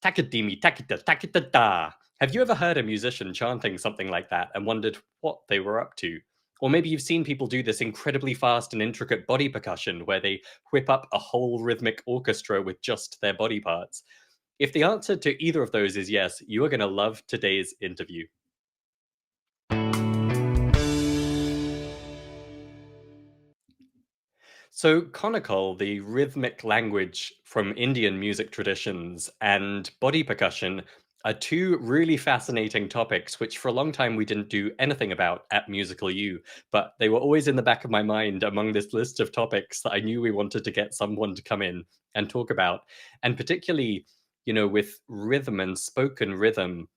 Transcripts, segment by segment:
takadimi, takita, takita da. Have you ever heard a musician chanting something like that and wondered what they were up to? Or maybe you've seen people do this incredibly fast and intricate body percussion where they whip up a whole rhythmic orchestra with just their body parts. If the answer to either of those is yes, you are going to love today's interview. So, Konnakol, the rhythmic language from Indian music traditions, and body percussion are two really fascinating topics, which for a long time we didn't do anything about at Musical U, but they were always in the back of my mind among this list of topics that I knew we wanted to get someone to come in and talk about. And particularly, with rhythm and spoken rhythm,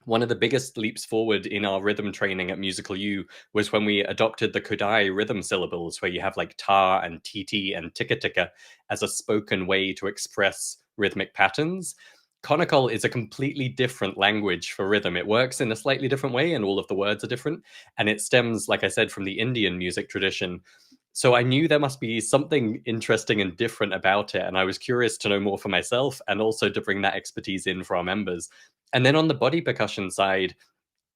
one of the biggest leaps forward in our rhythm training at Musical U was when we adopted the Kodai rhythm syllables, where you have like ta and titi and tika tika as a spoken way to express rhythmic patterns. Konnakol is a completely different language for rhythm. It works in a slightly different way, and all of the words are different. And it stems, like I said, from the Indian music tradition. So I knew there must be something interesting and different about it. And I was curious to know more for myself and also to bring that expertise in for our members. And then on the body percussion side,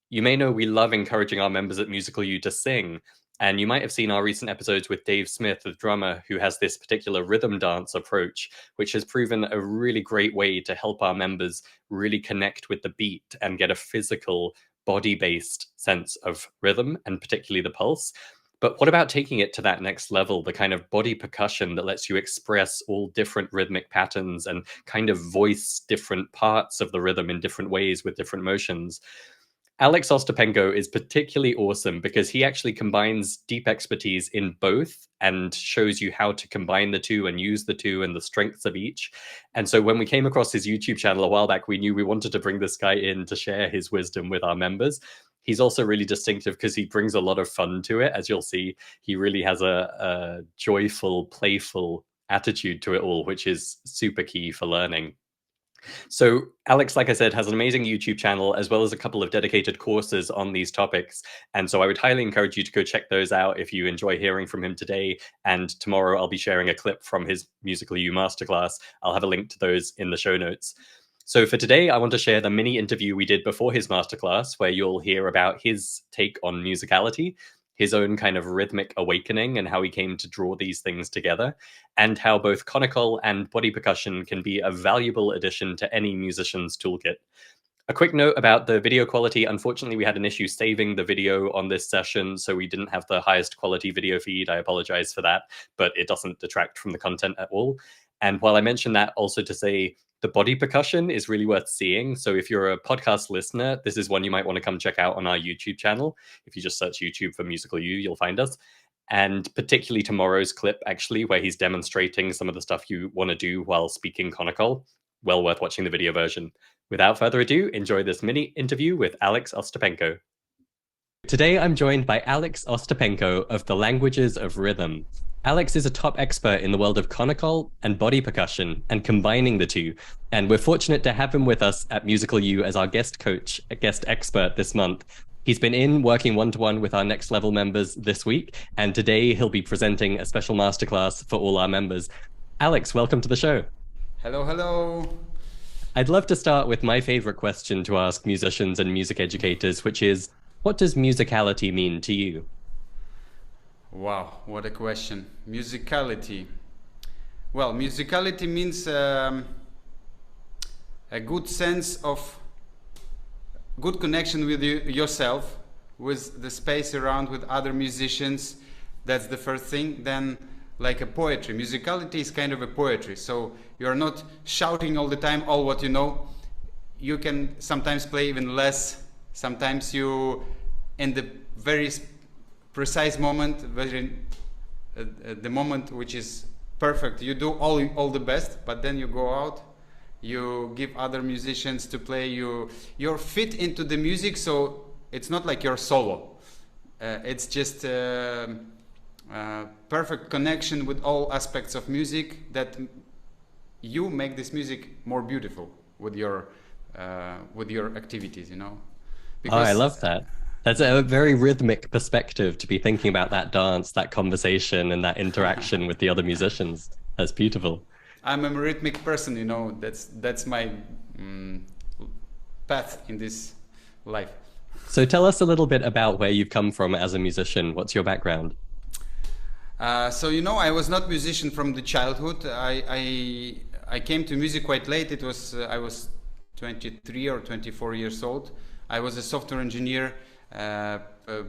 you may know we love encouraging our members at Musical U to sing. And you might have seen our recent episodes with Dave Smith, the drummer, who has this particular rhythm dance approach, which has proven a really great way to help our members really connect with the beat and get a physical, body-based sense of rhythm, and particularly the pulse. But what about taking it to that next level, the kind of body percussion that lets you express all different rhythmic patterns and kind of voice different parts of the rhythm in different ways with different motions? Alex Ostapenko is particularly awesome because he actually combines deep expertise in both and shows you how to combine the two and use the two and the strengths of each. And so when we came across his YouTube channel a while back, we knew we wanted to bring this guy in to share his wisdom with our members. He's also really distinctive because he brings a lot of fun to it. As you'll see, he really has a joyful, playful attitude to it all, which is super key for learning. So Alex, like I said, has an amazing YouTube channel as well as a couple of dedicated courses on these topics. And so I would highly encourage you to go check those out if you enjoy hearing from him today. And tomorrow I'll be sharing a clip from his Musical U masterclass. I'll have a link to those in the show notes. So for today, I want to share the mini interview we did before his masterclass, where you'll hear about his take on musicality, his own kind of rhythmic awakening and how he came to draw these things together, and how both Konnakol and body percussion can be a valuable addition to any musician's toolkit. A quick note about the video quality. Unfortunately, we had an issue saving the video on this session, so we didn't have the highest quality video feed. I apologize for that, but it doesn't detract from the content at all. And while I mention that, also to say, the body percussion is really worth seeing. So if you're a podcast listener, this is one you might want to come check out on our YouTube channel. If you just search YouTube for Musical U, you'll find us. And particularly tomorrow's clip, actually, where he's demonstrating some of the stuff you want to do while speaking Konnakol. Well worth watching the video version. Without further ado, enjoy this mini interview with Alex Ostapenko. Today, I'm joined by Alex Ostapenko of the Languages of Rhythm. Alex is a top expert in the world of Konnakol and body percussion and combining the two. And we're fortunate to have him with us at Musical U as our guest coach, a guest expert this month. He's been in working one-to-one with our next level members this week, and today he'll be presenting a special masterclass for all our members. Alex, welcome to the show. Hello, hello. I'd love to start with my favorite question to ask musicians and music educators, which is, what does musicality mean to you? Wow, what a question. Musicality. Well, musicality means a good sense of good connection with yourself, with the space around, with other musicians. That's the first thing. Then, like a poetry. Musicality is kind of a poetry. So you're not shouting all the time, all what you know. You can sometimes play even less. Sometimes you, in the very precise moment, the moment which is perfect, you do all the best, but then you go out, you give other musicians to play, you're fit into the music, so it's not like you're solo. It's just perfect connection with all aspects of music that you make this music more beautiful with your activities, you know. Because, I love that. That's a very rhythmic perspective to be thinking about that dance, that conversation, and that interaction with the other musicians. That's beautiful. I'm a rhythmic person, you know. That's my path in this life. So tell us a little bit about where you've come from as a musician. What's your background? So I was not musician from the childhood. I came to music quite late. It was I was 23 or 24 years old. I was a software engineer,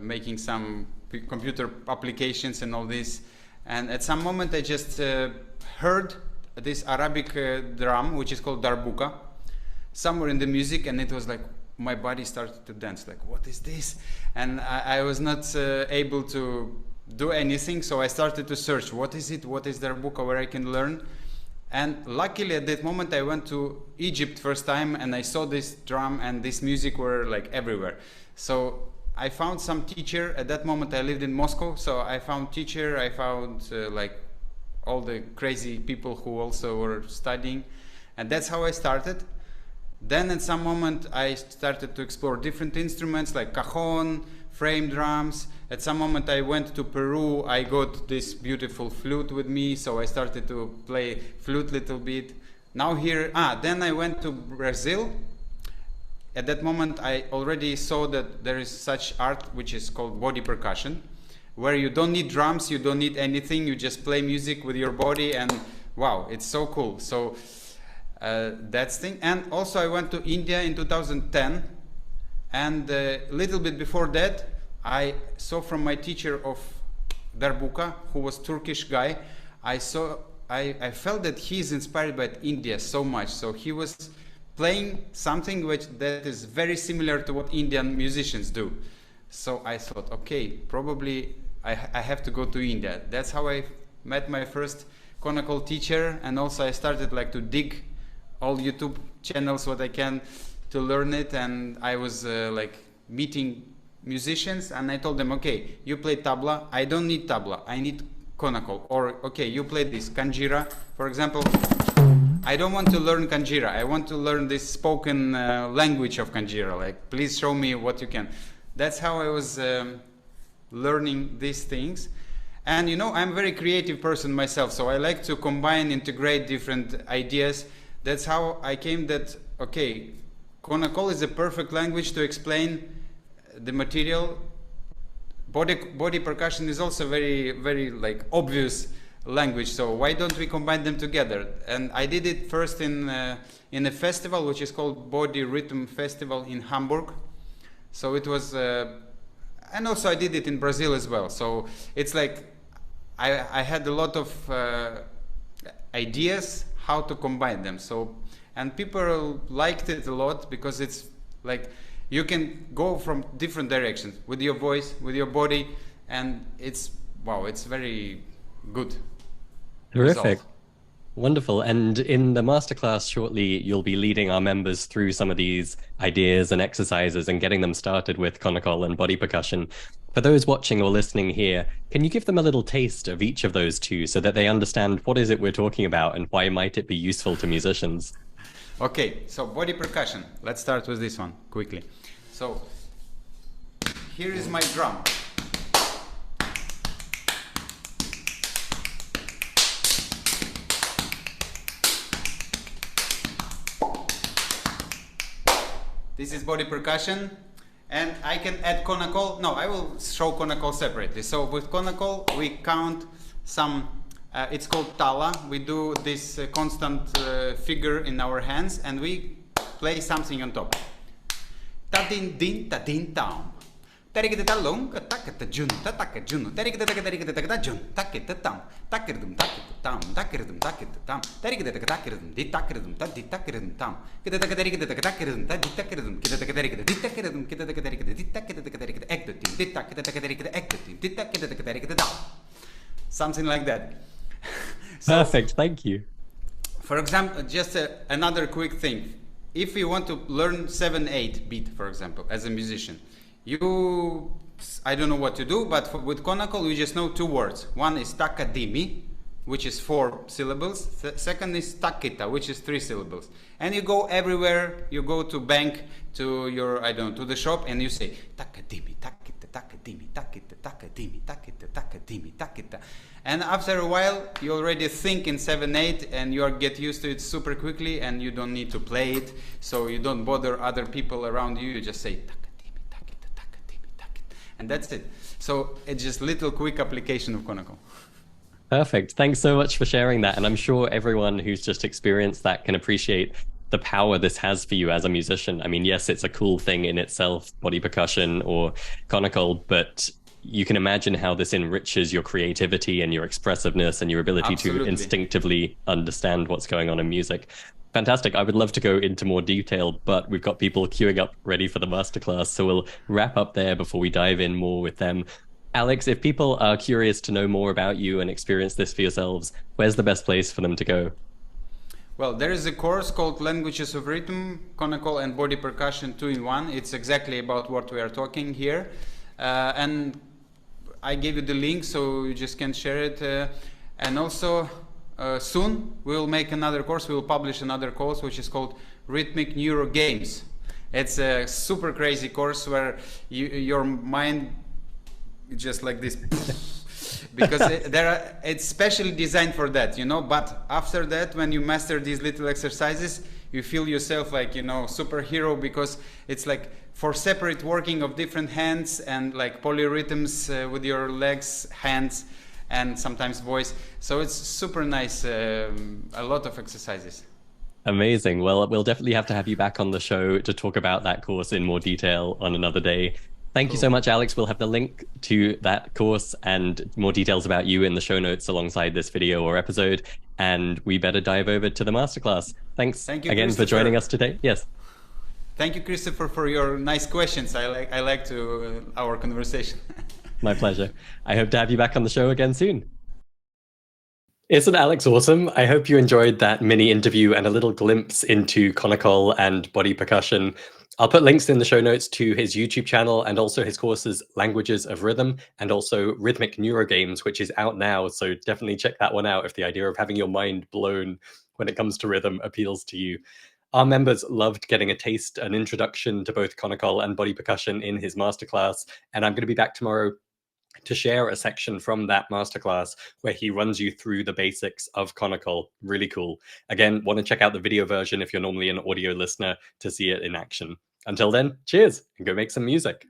making some computer applications and all this. And at some moment I just heard this Arabic drum, which is called darbuka, somewhere in the music, and it was like my body started to dance. Like, what is this? And I was not able to do anything, so I started to search. What is it? What is darbuka? Where I can learn? And luckily at that moment I went to Egypt first time, and I saw this drum and this music were like everywhere. So I found some teacher. At that moment I lived in Moscow, so I found teacher. I found like all the crazy people who also were studying, and that's how I started. Then at some moment I started to explore different instruments like cajon, frame drums. At some moment I went to Peru. I got this beautiful flute with me, so I started to play flute a little bit. Now here, then I went to Brazil. At that moment I already saw that there is such art which is called body percussion, where you don't need drums, you don't need anything, you just play music with your body, and wow, it's so cool. So that's thing. And also I went to India in 2010, and a little bit before that I saw from my teacher of darbuka, who was Turkish guy, I felt that he's inspired by India so much. So he was playing something that is very similar to what Indian musicians do. So I thought, okay, probably I have to go to India. That's how I met my first Konnakol teacher, and also I started like to dig all YouTube channels what I can to learn it. And I was like meeting musicians, and I told them, okay, you play tabla, I don't need tabla, I need Konnakol. Or okay, you play this kanjira, for example. I don't want to learn kanjira, I want to learn this spoken language of kanjira. Like, please show me what you can. That's how I was learning these things. And I'm a very creative person myself, so I like to combine, integrate different ideas. That's how I came that, okay, Konnakol is a perfect language to explain the material. Body percussion is also very, very like obvious language, so why don't we combine them together? And I did it first in a festival which is called Body Rhythm Festival in Hamburg. So it was and also I did it in Brazil as well. So it's like I had a lot of ideas how to combine them. So, and people liked it a lot because it's like you can go from different directions with your voice, with your body, and it's very good. Terrific. Result. Wonderful. And in the masterclass shortly, you'll be leading our members through some of these ideas and exercises and getting them started with Konnakol and body percussion. For those watching or listening here, can you give them a little taste of each of those two so that they understand what is it we're talking about and why might it be useful to musicians? Okay, so body percussion. Let's start with this one quickly. So here is my drum. This is body percussion, and I can add Konnakol. No, I will show Konnakol separately. So with Konnakol we count some, it's called tala. We do this constant figure in our hands, and we play something on top. Ta din din ta din tam. Tarikita talong ka takata jun ta takajun. Tarikita takata takata jun takita tam. Takirudum takita tam. Takirudum takita tam. Tarikita takirudum di takirudum ta di takirudum tam. Kita takarikita takirudum ta di takirudum. Kita takarikita di takirudum. Kita takarikita di takita takarikita ektotim. Di takita takarikita ektotim. Di takita takarikita dam. Something like that. Perfect. Thank you. For example, just another quick thing. If you want to learn 7/8 beat, for example, as a musician, I don't know what to do, but with Konnakol you just know two words. One is takadimi, which is 4 syllables. Second is takita, which is 3 syllables. And you go everywhere. You go to bank, to your, to the shop, and you say takadimi, takita, takadimi, takita, takadimi, takita, takadimi, takita. And after a while, you already think in 7/8, and you get used to it super quickly, and you don't need to play it, so you don't bother other people around you. You just say takatimi, takita, takatimi, takita, and that's it. So it's just little quick application of Konnakol. Perfect. Thanks so much for sharing that. And I'm sure everyone who's just experienced that can appreciate the power this has for you as a musician. I mean, yes, it's a cool thing in itself, body percussion or conical, but you can imagine how this enriches your creativity and your expressiveness and your ability to Absolutely. instinctively understand what's going on in music. Fantastic. I would love to go into more detail, but we've got people queuing up ready for the masterclass. So we'll wrap up there before we dive in more with them. Alex, if people are curious to know more about you and experience this for yourselves, where's the best place for them to go? Well, there is a course called Languages of Rhythm, Konnakol and Body Percussion 2-in-1. It's exactly about what we are talking here. And I gave you the link, so you just can share it. And also, soon we'll make another course. We'll publish another course, which is called Rhythmic Neuro Games. It's a super crazy course where your mind just like this because it's specially designed for that, you know. But after that, when you master these little exercises, you feel yourself like, you know, superhero, because it's like for separate working of different hands and like polyrhythms with your legs, hands, and sometimes voice. So it's super nice, a lot of exercises. Amazing. Well, we'll definitely have to have you back on the show to talk about that course in more detail on another day. Thank you so Cool. much, Alex. We'll have the link to that course and more details about you in the show notes alongside this video or episode. And we better dive over to the masterclass. Thanks Thank you, again for joining Christopher. us today. Yes, Thank you, Christopher, for your nice questions. I like to our conversation. my pleasure. I hope to have you back on the show again soon. Isn't Alex awesome? I hope you enjoyed that mini interview and a little glimpse into conical and body percussion. I'll put links in the show notes to his YouTube channel and also his courses, Languages of Rhythm, and also Rhythmic Neurogames, which is out now. So definitely check that one out if the idea of having your mind blown when it comes to rhythm appeals to you. Our members loved getting a taste, an introduction to both conical and body percussion in his masterclass. And I'm going to be back tomorrow to share a section from that masterclass where he runs you through the basics of conical. Really cool. Again, want to check out the video version if you're normally an audio listener to see it in action. Until then, cheers and go make some music.